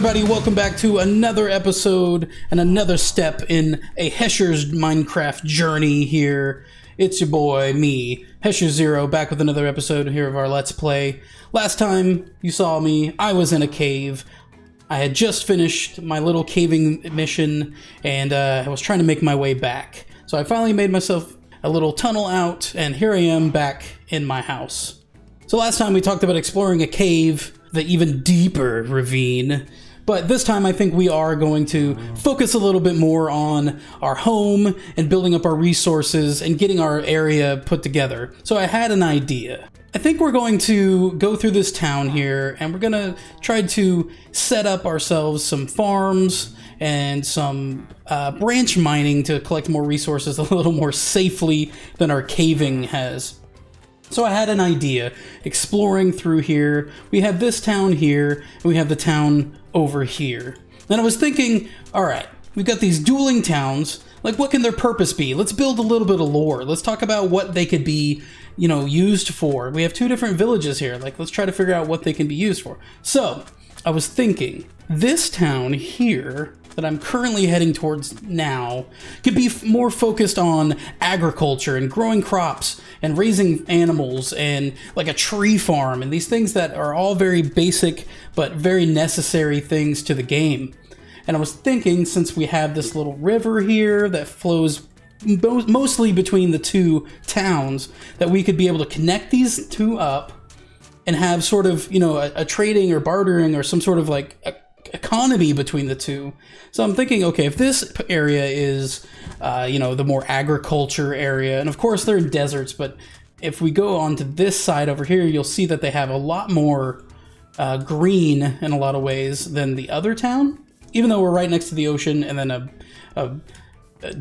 everybody, welcome back to another episode and another step in a Hesher's Minecraft journey here. It's your boy, me, Hesher0, back with another episode here of our Let's Play. Last time you saw me, I was in a cave. I had just finished my little caving mission, and I was trying to make my way back. So I finally made myself a little tunnel out, and here I am back in my house. So last time we talked about exploring a cave, the even deeper ravine, but this time I think we are going to focus a little bit more on our home and building up our resources and getting our area put together. So I had an idea. I think we're going to go through this town here and we're going to try to set up ourselves some farms and some branch mining to collect more resources a little more safely than our caving has. So I had an idea, exploring through here. We have this town here, and we have the town over here. Then I was thinking, all right, we've got these dueling towns. Like, what can their purpose be? Let's build a little bit of lore. Let's talk about what they could be, you know, used for. We have two different villages here. Like, let's try to figure out what they can be used for. So I was thinking, this town here that I'm currently heading towards now could be more focused on agriculture and growing crops and raising animals and like a tree farm and these things that are all very basic but very necessary things to the game. And I was thinking, since we have this little river here that flows mostly between the two towns, that we could be able to connect these two up and have sort of, you know, a trading or bartering or some sort of like economy between the two. So I'm thinking, okay, if this area is, you know, the more agriculture area, and of course they're in deserts, but if we go on to this side over here, you'll see that they have a lot more green in a lot of ways than the other town, even though we're right next to the ocean and then a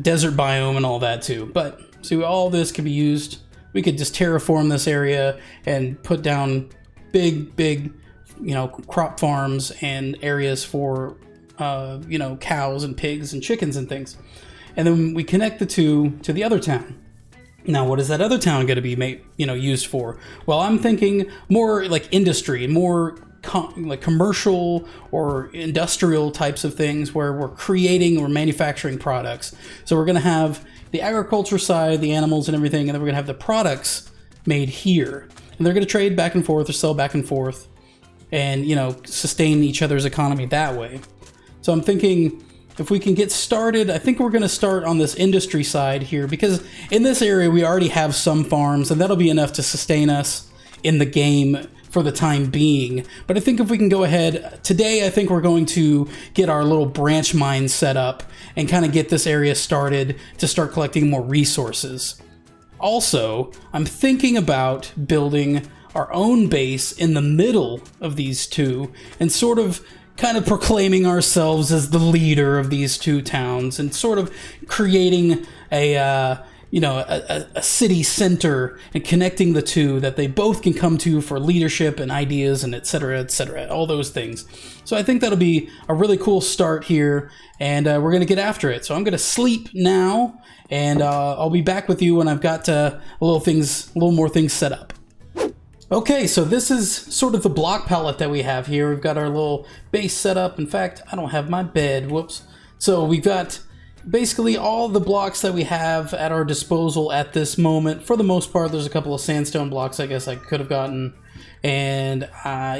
desert biome and all that too. But see, all this can be used. We could just terraform this area and put down big, you know, crop farms and areas for, you know, cows and pigs and chickens and things. And then we connect the two to the other town. Now, what is that other town going to be used for? Well, I'm thinking more like industry, more like commercial or industrial types of things where we're creating or manufacturing products. So we're going to have the agriculture side, the animals and everything, and then we're going to have the products made here. And they're going to trade back and forth or sell back and forth and, you know, sustain each other's economy that way. So I'm thinking, if we can get started, I think we're going to start on this industry side here, because in this area we already have some farms, and that'll be enough to sustain us in the game for the time being. But I think if we can go ahead, today I think we're going to get our little branch mine set up and kind of get this area started to start collecting more resources. Also, I'm thinking about building our own base in the middle of these two and sort of kind of proclaiming ourselves as the leader of these two towns and sort of creating a city center and connecting the two that they both can come to for leadership and ideas and et cetera, all those things. So I think that'll be a really cool start here, and we're going to get after it. So I'm going to sleep now, and I'll be back with you when I've got a little more things set up. Okay, so this is sort of the block palette that we have here. We've got our little base set up. In fact, I don't have my bed, whoops. So we've got basically all the blocks that we have at our disposal at this moment. For the most part, there's a couple of sandstone blocks I guess I could have gotten, and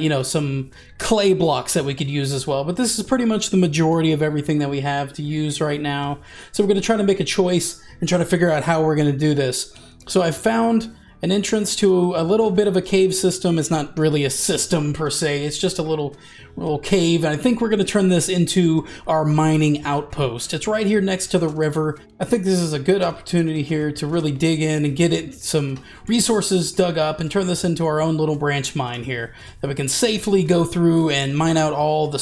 you know, some clay blocks that we could use as well. But this is pretty much the majority of everything that we have to use right now. So we're going to try to make a choice and try to figure out how we're going to do this. So I've found an entrance to a little bit of a cave system. It's not really a system per se, it's just a little cave, and I think we're going to turn this into our mining outpost. It's right here next to the river. I think this is a good opportunity here to really dig in and get some resources dug up and turn this into our own little branch mine here that we can safely go through and mine out all the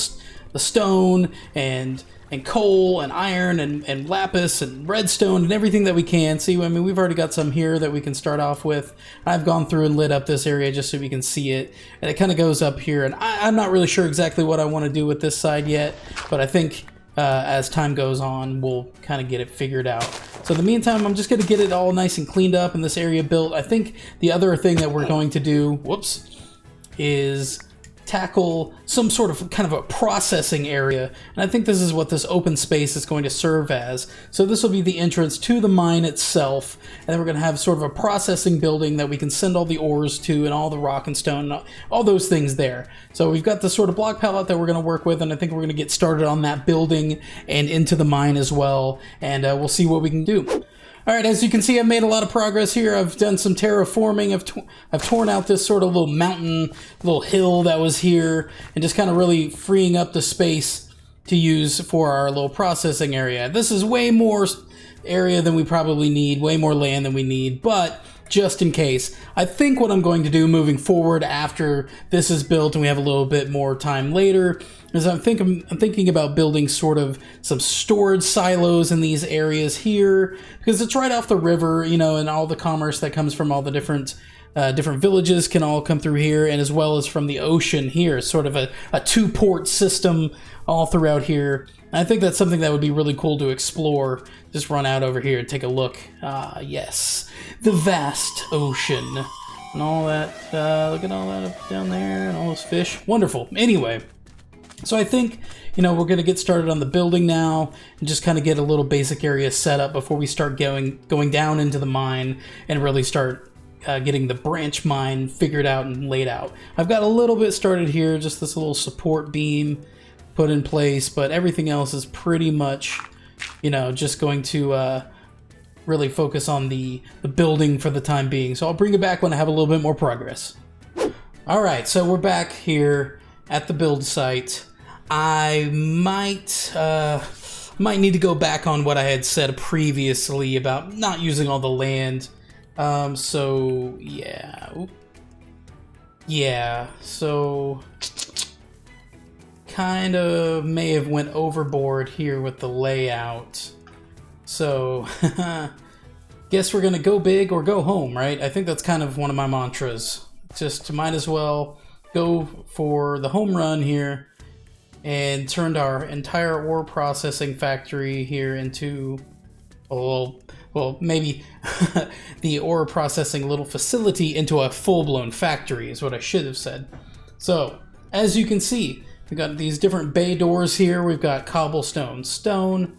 stone and coal and iron and lapis and redstone and everything that we can. See, I mean, we've already got some here that we can start off with. I've gone through and lit up this area just so we can see it. And it kind of goes up here. And I'm not really sure exactly what I want to do with this side yet, but I think as time goes on, we'll kind of get it figured out. So in the meantime, I'm just going to get it all nice and cleaned up and this area built. I think the other thing that we're going to do, is tackle some sort of kind of a processing area, and I think this is what this open space is going to serve as. So this will be the entrance to the mine itself, and then we're going to have sort of a processing building that we can send all the ores to, and all the rock and stone, and all those things there. So we've got the sort of block palette that we're going to work with, and I think we're going to get started on that building and into the mine as well, and we'll see what we can do. Alright, as you can see, I've made a lot of progress here. I've done some terraforming. I've torn out this sort of little mountain, little hill that was here, and just kind of really freeing up the space to use for our little processing area. This is way more area than we probably need, way more land than we need, but just in case. I think what I'm going to do moving forward after this is built and we have a little bit more time later is I'm thinking about building sort of some storage silos in these areas here, because it's right off the river, you know, and all the commerce that comes from all the different villages can all come through here, and as well as from the ocean here. Sort of a two-port system all throughout here. I think that's something that would be really cool to explore. Just run out over here and take a look. Ah, yes. The vast ocean. And all that. Look at all that up down there and all those fish. Wonderful. Anyway, so I think, you know, we're going to get started on the building now and just kind of get a little basic area set up before we start going down into the mine and really start getting the branch mine figured out and laid out. I've got a little bit started here, just this little support beam put in place, but everything else is pretty much, you know, just going to really focus on the building for the time being. So I'll bring it back when I have a little bit more progress. All right, so we're back here at the build site. I might need to go back on what I had said previously about not using all the land. So kind of may have went overboard here with the layout. So guess we're gonna go big or go home, right? I think that's kind of one of my mantras. Just might as well go for the home run here and turned our entire ore processing factory here into, well, maybe the ore processing little facility into a full-blown factory is what I should have said. So, as you can see, we've got these different bay doors here. We've got cobblestone, stone,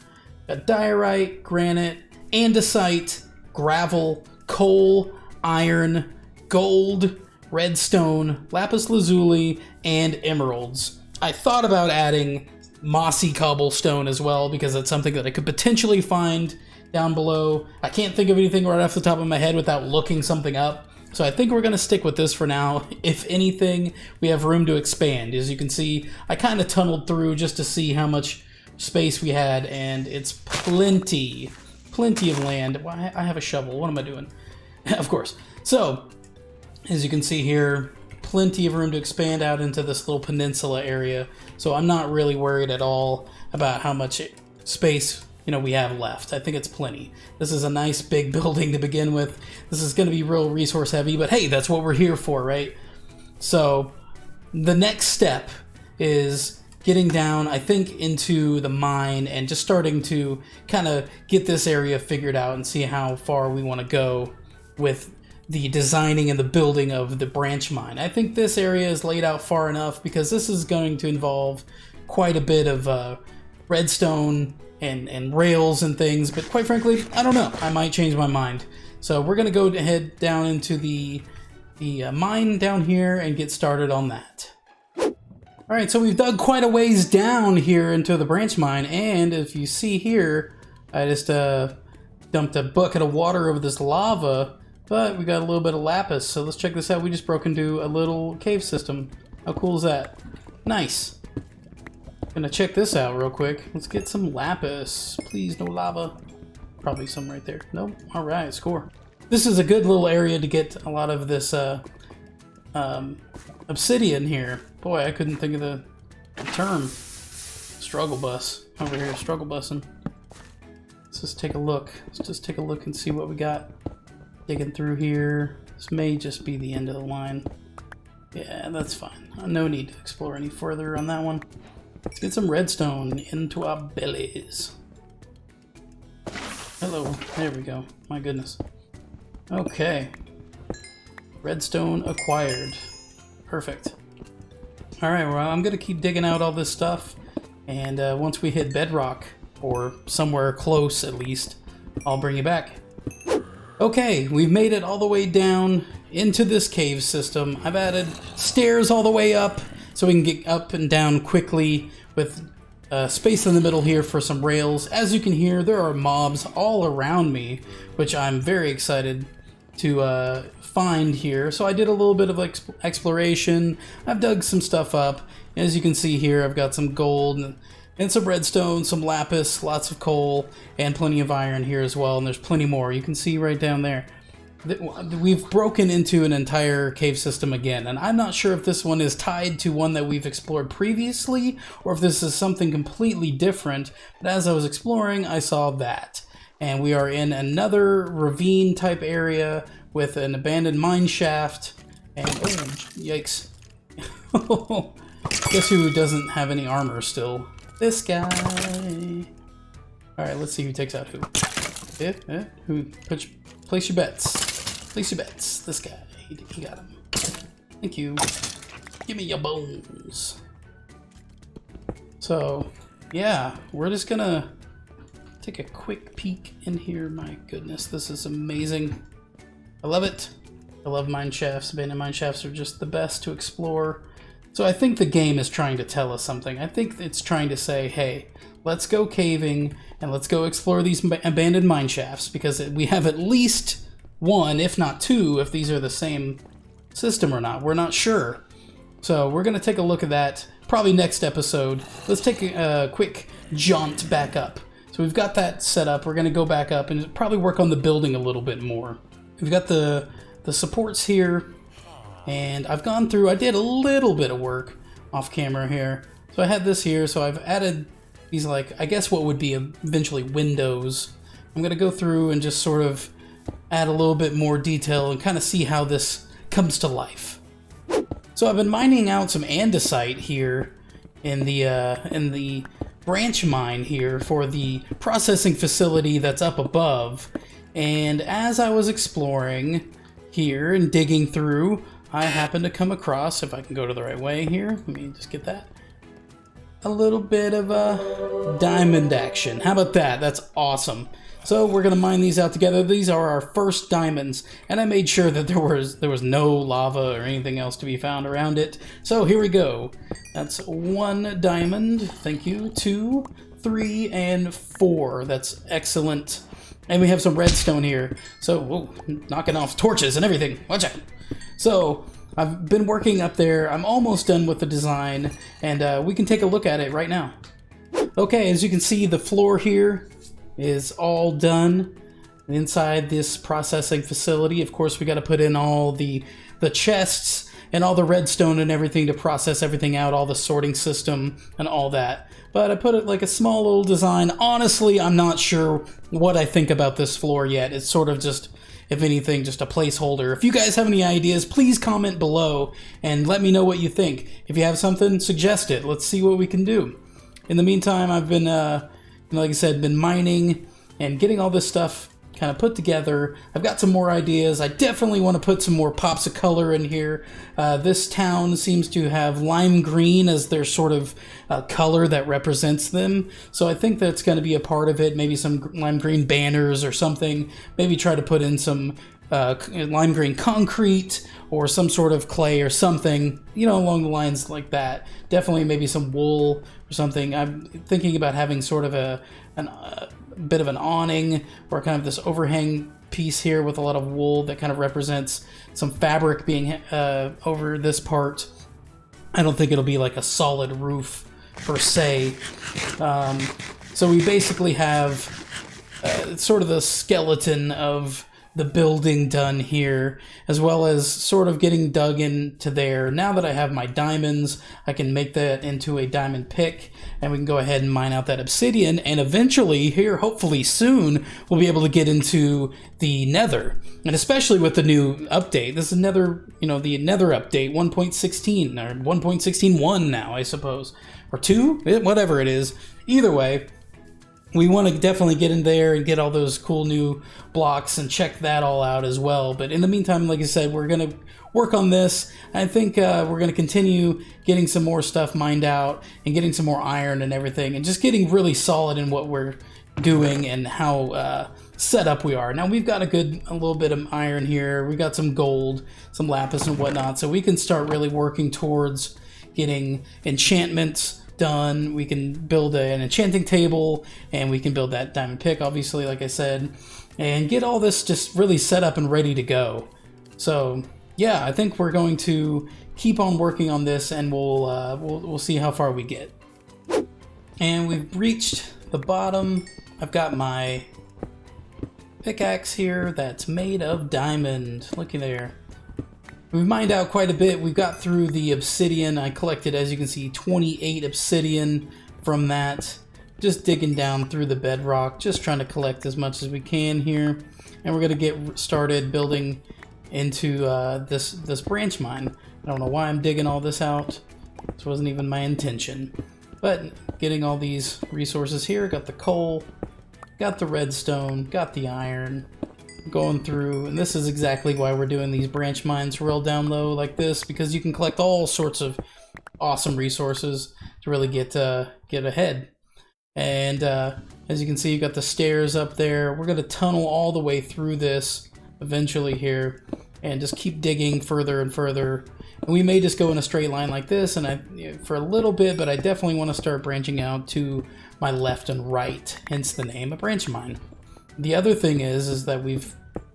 diorite, granite, andesite, gravel, coal, iron, gold, redstone, lapis lazuli, and emeralds. I thought about adding mossy cobblestone as well, because it's something that I could potentially find down below. I can't think of anything right off the top of my head without looking something up. So I think we're going to stick with this for now. If anything, we have room to expand. As you can see, I kind of tunneled through just to see how much space we had, and it's plenty of land. Well, I have a shovel. What am I doing? Of course. So, as you can see here, plenty of room to expand out into this little peninsula area. So I'm not really worried at all about how much space, you know, we have left. I think it's plenty. This is a nice big building to begin with. This is going to be real resource heavy, but hey, that's what we're here for, right? So the next step is getting down, I think, into the mine and just starting to kind of get this area figured out and see how far we want to go with the designing and the building of the branch mine. I think this area is laid out far enough because this is going to involve quite a bit of redstone and rails and things, but quite frankly, I don't know. I might change my mind. So we're going to go ahead down into the mine down here and get started on that. Alright, so we've dug quite a ways down here into the branch mine, and if you see here, I just dumped a bucket of water over this lava, but we got a little bit of lapis, so let's check this out. We just broke into a little cave system. How cool is that? Nice. Gonna check this out real quick. Let's get some lapis. Please, no lava. Probably some right there. Nope. Alright, score. This is a good little area to get a lot of this obsidian here. Boy, I couldn't think of the term. Struggle bus. Over here, struggle bussing. Let's just take a look. Let's just take a look and see what we got. Digging through here. This may just be the end of the line. Yeah, that's fine. No need to explore any further on that one. Let's get some redstone into our bellies. Hello. There we go. My goodness. Okay. Redstone acquired. Perfect. Alright, well, I'm gonna keep digging out all this stuff, and once we hit bedrock, or somewhere close at least, I'll bring you back. Okay, we've made it all the way down into this cave system. I've added stairs all the way up, so we can get up and down quickly with space in the middle here for some rails. As you can hear, there are mobs all around me, which I'm very excited to find here. So I did a little bit of exploration. I've dug some stuff up. As you can see here, I've got some gold and some redstone, some lapis, lots of coal, and plenty of iron here as well. And there's plenty more. You can see right down there. We've broken into an entire cave system again, and I'm not sure if this one is tied to one that we've explored previously, or if this is something completely different, but as I was exploring, I saw that. And we are in another ravine type area with an abandoned mine shaft, and oh, yikes. Guess who doesn't have any armor still? This guy. Alright, let's see who takes out who. Who? Place your bets. Place your bets. This guy. He got him. Thank you. Give me your bones. So, yeah, we're just gonna take a quick peek in here. My goodness, this is amazing. I love it. I love mine shafts. Abandoned mine shafts are just the best to explore. So I think the game is trying to tell us something. I think it's trying to say, hey, let's go caving and let's go explore these abandoned mine shafts, because we have at least one, if not two, if these are the same system or not. We're not sure. So we're going to take a look at that probably next episode. Let's take a quick jaunt back up. So we've got that set up. We're going to go back up and probably work on the building a little bit more. We've got the supports here, and I've gone through, I did a little bit of work off camera here. So I had this here, so I've added these, like, I guess what would be eventually windows. I'm going to go through and just sort of add a little bit more detail and kind of see how this comes to life. So I've been mining out some andesite here in the branch mine here for the processing facility that's up above. And as I was exploring here and digging through, I happened to come across, if I can go to the right way here, let me just get that, a little bit of a diamond action. How about that? That's awesome. So we're gonna mine these out together. These are our first diamonds, and I made sure that there was no lava or anything else to be found around it. So here we go. That's 1 diamond. Thank you. 2, 3, and 4. That's excellent. And we have some redstone here. So, whoa, knocking off torches and everything. Watch out. So I've been working up there. I'm almost done with the design, and we can take a look at it right now. Okay, as you can see, the floor here is all done inside this processing facility. Of course, we got to put in all the chests and all the redstone and everything to process everything out, all the sorting system and all that. But I put it like a small little design. Honestly, I'm not sure what I think about this floor yet. It's sort of just, if anything, just a placeholder. If you guys have any ideas, please comment below and let me know what you think. If you have something, suggest it. Let's see what we can do. In the meantime, I've been, like I said, been mining and getting all this stuff kind of put together. I've got some more ideas. I definitely want to put some more pops of color in here. This town seems to have lime green as their sort of color that represents them. So I think that's going to be a part of it. Maybe some lime green banners or something. Maybe try to put in some lime green concrete or some sort of clay or something, you know, along the lines like that. Definitely maybe some wool or something. I'm thinking about having sort of a bit of an awning or kind of this overhang piece here with a lot of wool that kind of represents some fabric being over this part. I don't think it'll be like a solid roof per se. So we basically have sort of the skeleton of the building done here, as well as sort of getting dug into there. Now that I have my diamonds, I can make that into a diamond pick, and we can go ahead and mine out that obsidian, and eventually, here, hopefully soon, we'll be able to get into the Nether. And especially with the new update. This is Nether, you know, the Nether update 1.16, or 1.16.1 now, I suppose. Or 2? Whatever it is. Either way, we want to definitely get in there and get all those cool new blocks and check that all out as well. But in the meantime, like I said, we're going to work on this. I think we're going to continue getting some more stuff mined out and getting some more iron and everything, and just getting really solid in what we're doing and how set up we are. Now we've got a little bit of iron here. We've got some gold, some lapis and whatnot, so we can start really working towards getting enchantments done. We can build an enchanting table, and we can build that diamond pick, obviously, like I said, and get all this just really set up and ready to go. So yeah, I think we're going to keep on working on this, and we'll see how far we get. And we've reached the bottom. I've got my pickaxe here that's made of diamond. Looky there. We've mined out quite a bit. We've got through the obsidian. I collected, as you can see, 28 obsidian from that. Just digging down through the bedrock, just trying to collect as much as we can here. And we're gonna get started building into this branch mine. I don't know why I'm digging all this out. This wasn't even my intention. But getting all these resources here. Got the coal, got the redstone, got the iron. Going through, and this is exactly why we're doing these branch mines real down low like this, because you can collect all sorts of awesome resources to really get ahead. And as you can see, you got the stairs up there. We're going to tunnel all the way through this eventually here, and just keep digging further and further. And we may just go in a straight line like this, and for a little bit, but I definitely want to start branching out to my left and right, hence the name, a branch mine. The other thing is that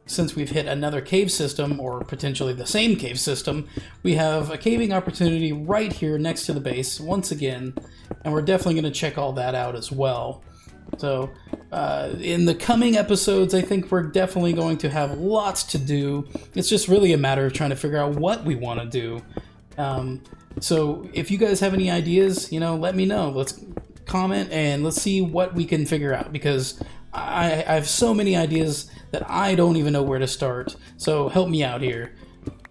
since we've hit another cave system, or potentially the same cave system, we have a caving opportunity right here next to the base once again, and we're definitely going to check all that out as well. So in the coming episodes, I think we're definitely going to have lots to do. It's just really a matter of trying to figure out what we want to do. So if you guys have any ideas, let me know. Let's comment and let's see what we can figure out, because I have so many ideas that I don't even know where to start. So help me out here.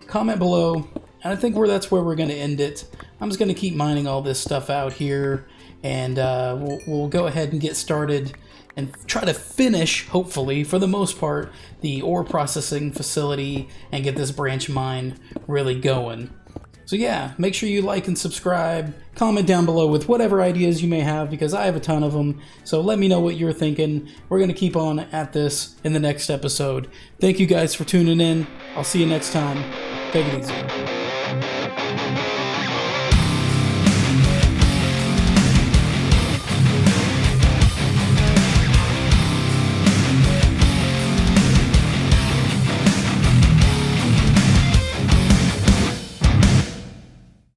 Comment below, and I think that's where we're going to end it. I'm just going to keep mining all this stuff out here, and we'll go ahead and get started and try to finish, hopefully, for the most part, the ore processing facility and get this branch mine really going. So yeah, make sure you like and subscribe, comment down below with whatever ideas you may have, because I have a ton of them. So let me know what you're thinking. We're going to keep on at this in the next episode. Thank you guys for tuning in. I'll see you next time. Take it easy.